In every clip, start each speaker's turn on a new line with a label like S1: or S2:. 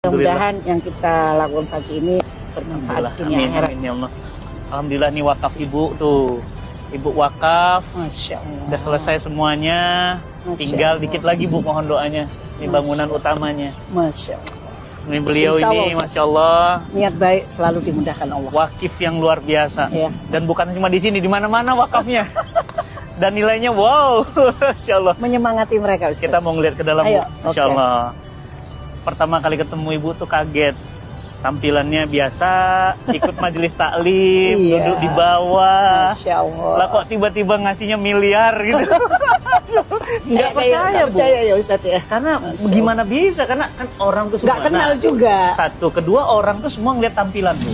S1: Mudah-mudahan yang kita lakukan pagi ini bermanfaat dunia akhirat.
S2: Amin ya Allah. Alhamdulillah nih wakaf ibu tuh. Ibu wakaf.
S1: Masya Allah.
S2: Udah selesai semuanya.
S1: Masya
S2: Tinggal
S1: Allah.
S2: dikit lagi Bu, mohon doanya. Ini bangunan utamanya.
S1: Masya Allah.
S2: Ini beliau
S1: Insya Allah,
S2: ini Masya Allah.
S1: Niat baik selalu dimudahkan Allah.
S2: Wakif yang luar biasa.
S1: Ya.
S2: Dan bukan cuma di sini, di mana-mana wakafnya. Dan nilainya wow. Masya Allah.
S1: Menyemangati mereka Ustaz.
S2: Kita mau ngeliat ke dalam
S1: Ayo,
S2: Bu. Masya
S1: oke.
S2: Allah. Pertama kali ketemu ibu tuh kaget. Tampilannya biasa, ikut majelis taklim,
S1: Iya.
S2: duduk di bawah.
S1: Masya Allah.
S2: Lah kok tiba-tiba ngasihnya miliar gitu. Nggak percaya, Bu.
S1: percaya ya Ustaz ya.
S2: Karena
S1: Masya
S2: gimana bisa? Karena kan orang tuh
S1: Nggak
S2: semua.
S1: kenal
S2: Nah,
S1: juga.
S2: Satu, kedua orang tuh semua ngeliat tampilan, Bu.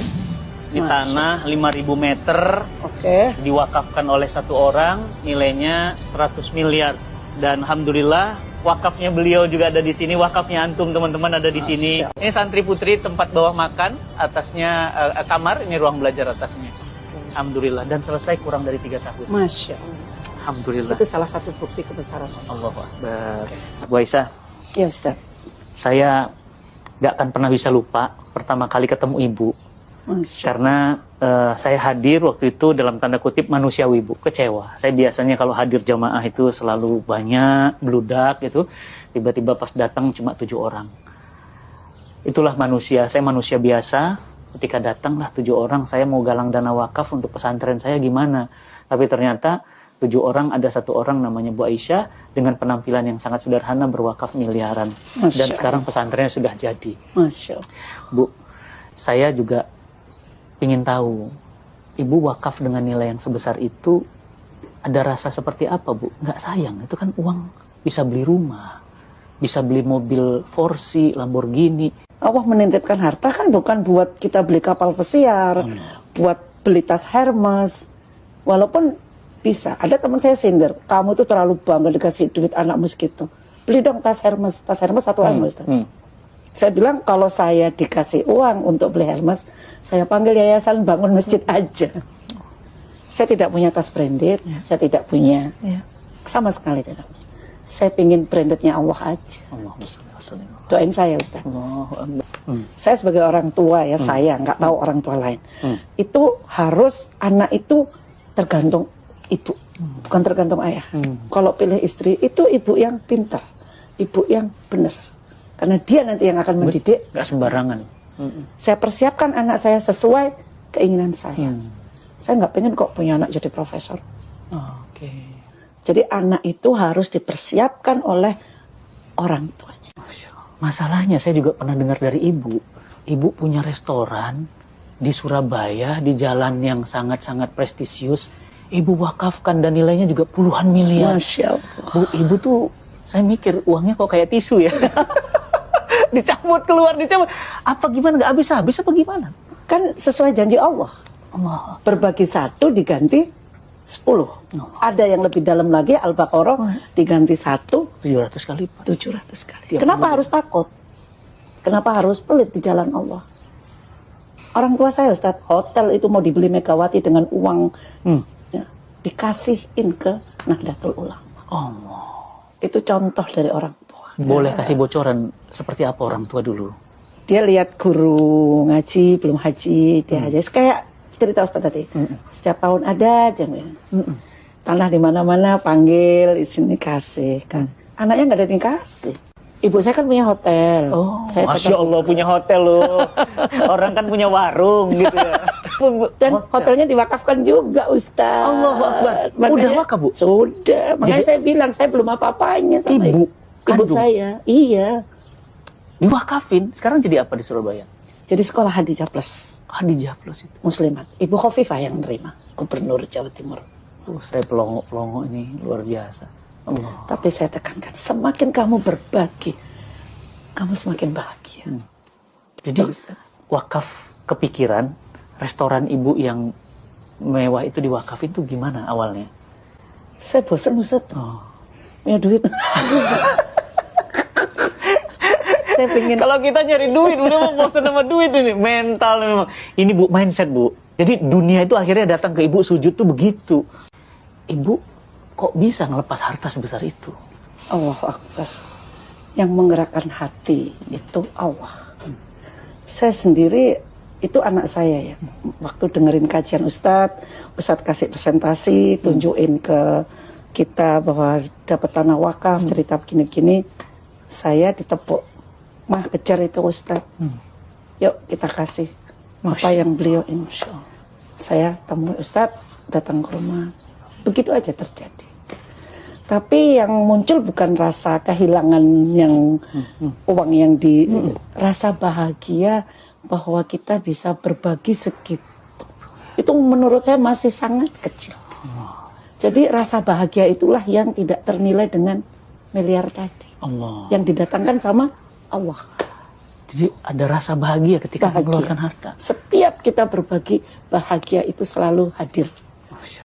S2: Di
S1: Masya.
S2: tanah 5.000 meter,
S1: Oke.
S2: diwakafkan oleh satu orang, nilainya 100 miliar. Dan alhamdulillah wakafnya beliau juga ada di sini, wakafnya antum teman-teman ada di sini. Ini santri putri, tempat bawah makan, atasnya kamar, ini ruang belajar atasnya. Alhamdulillah, dan selesai kurang dari 3 tahun.
S1: Masya Allah.
S2: Alhamdulillah.
S1: Itu salah satu bukti kebesaran Allah.
S2: Allahu Akbar. Bu Aisyah,
S1: Ya Ustaz.
S2: saya gak akan pernah bisa lupa pertama kali ketemu ibu.
S1: Masya
S2: Karena saya hadir waktu itu dalam tanda kutip manusiawi, Bu, kecewa. Saya biasanya kalau hadir jamaah itu selalu banyak, bludak gitu. Tiba-tiba pas datang cuma 7 orang. Itulah manusia, saya manusia biasa. Ketika datanglah 7 orang, saya mau galang dana wakaf untuk pesantren saya gimana. Tapi ternyata 7 orang, ada 1 orang namanya Bu Aisyah dengan penampilan yang sangat sederhana berwakaf miliaran.
S1: Masya
S2: Dan sekarang pesantrennya sudah jadi.
S1: Masya Allah.
S2: Bu, saya juga ingin tahu, ibu wakaf dengan nilai yang sebesar itu ada rasa seperti apa, Bu? Nggak sayang, itu kan uang bisa beli rumah, bisa beli mobil Forsi, Lamborghini.
S1: Allah menitipkan harta kan bukan buat kita beli kapal pesiar, buat beli tas Hermes. Walaupun bisa, ada teman saya sindir, kamu tuh terlalu bangga dikasih duit anakmu segitu. Beli dong tas Hermes 1 Hermes. Saya bilang kalau saya dikasih uang untuk beli Hermes, saya panggil yayasan bangun masjid aja. Saya tidak punya tas branded, saya tidak punya, sama sekali tidak. Saya pingin brandednya Allah aja.
S2: Allahumma sholli wa sallim.
S1: Doain saya Ustaz. Saya sebagai orang tua ya, saya nggak tahu orang tua lain. Itu harus anak itu tergantung ibu, bukan tergantung ayah. Kalau pilih istri itu ibu yang pintar, ibu yang benar. Karena dia nanti yang akan mendidik.
S2: Nggak sembarangan.
S1: Saya persiapkan anak saya sesuai keinginan saya. Saya nggak pengen kok punya anak jadi profesor.
S2: Oke.
S1: Jadi anak itu harus dipersiapkan oleh orang tuanya.
S2: Masalahnya saya juga pernah dengar dari ibu. Ibu punya restoran di Surabaya, di jalan yang sangat-sangat prestisius. Ibu wakafkan dan nilainya juga puluhan miliar.
S1: Masya Allah.
S2: Bu, ibu tuh, saya mikir uangnya kok kayak tisu ya. Dicabut keluar, dicabut. Apa gimana, nggak habis-habis apa gimana?
S1: Kan sesuai janji Allah.
S2: Allah.
S1: Berbagi 1 diganti 10. Ada yang lebih dalam lagi, Al-Baqarah diganti 1
S2: 700 kali lipat.
S1: 700 kali. Kenapa harus takut? Kenapa harus pelit di jalan Allah? Orang tua saya Ustaz, hotel itu mau dibeli Megawati dengan uang ya, dikasihin ke Nahdlatul Ulama.
S2: Allah.
S1: Itu contoh dari orang tua.
S2: Boleh kasih bocoran seperti apa orang tua dulu?
S1: Dia lihat guru ngaji, belum haji, dia haji. Kayak cerita Ustaz tadi, setiap tahun ada aja. Tanah di mana-mana panggil, di sini kasih. Kan. Anaknya nggak ada yang kasih. Ibu saya kan punya hotel.
S2: Oh,
S1: saya
S2: Masya Allah punya hotel loh. Orang kan punya warung gitu ya.
S1: Dan hotelnya diwakafkan juga Ustaz.
S2: Allahu Akbar. Udah wakaf, Bu?
S1: Sudah. Makanya
S2: Jadi,
S1: saya bilang saya belum apa-apanya sama
S2: ibu
S1: ibu
S2: kandung?
S1: saya. Iya.
S2: Diwakafin. Sekarang jadi apa di Surabaya?
S1: Jadi sekolah Hadijah Plus
S2: Hadijah Plus itu.
S1: Muslimat. Ibu Khofifah yang nerima. Gubernur Jawa Timur.
S2: Saya pelongo-pelongo ini luar biasa. Allah.
S1: Tapi saya tekankan, semakin kamu berbagi, kamu semakin bahagia.
S2: Jadi wakaf kepikiran, restoran ibu yang mewah itu diwakafin tuh gimana awalnya?
S1: Saya bosan Ustaz. Punya duit. Saya pengen.
S2: Kalau kita nyari duit, udah mau bosan sama duit ini. Mental memang. Ini Bu, mindset Bu. Jadi dunia itu akhirnya datang ke ibu sujud tuh begitu. Ibu kok bisa ngelepas harta sebesar itu?
S1: Allahu Akbar. Yang menggerakkan hati itu Allah. Saya sendiri itu anak saya ya. Waktu dengerin kajian Ustadz kasih presentasi, tunjukin ke kita bahwa dapat tanah wakaf, cerita begini-begini, saya ditepuk. Mah kejar itu Ustadz. Yuk kita kasih apa yang beliau ini. Saya temui Ustadz, datang ke rumah. Begitu aja terjadi. Tapi yang muncul bukan rasa kehilangan yang uang yang rasa bahagia bahwa kita bisa berbagi segitu. Itu menurut saya masih sangat kecil. Jadi rasa bahagia itulah yang tidak ternilai dengan miliar tadi. Yang didatangkan sama Allah.
S2: Jadi ada rasa bahagia ketika mengeluarkan harta.
S1: Setiap kita berbagi, bahagia itu selalu hadir.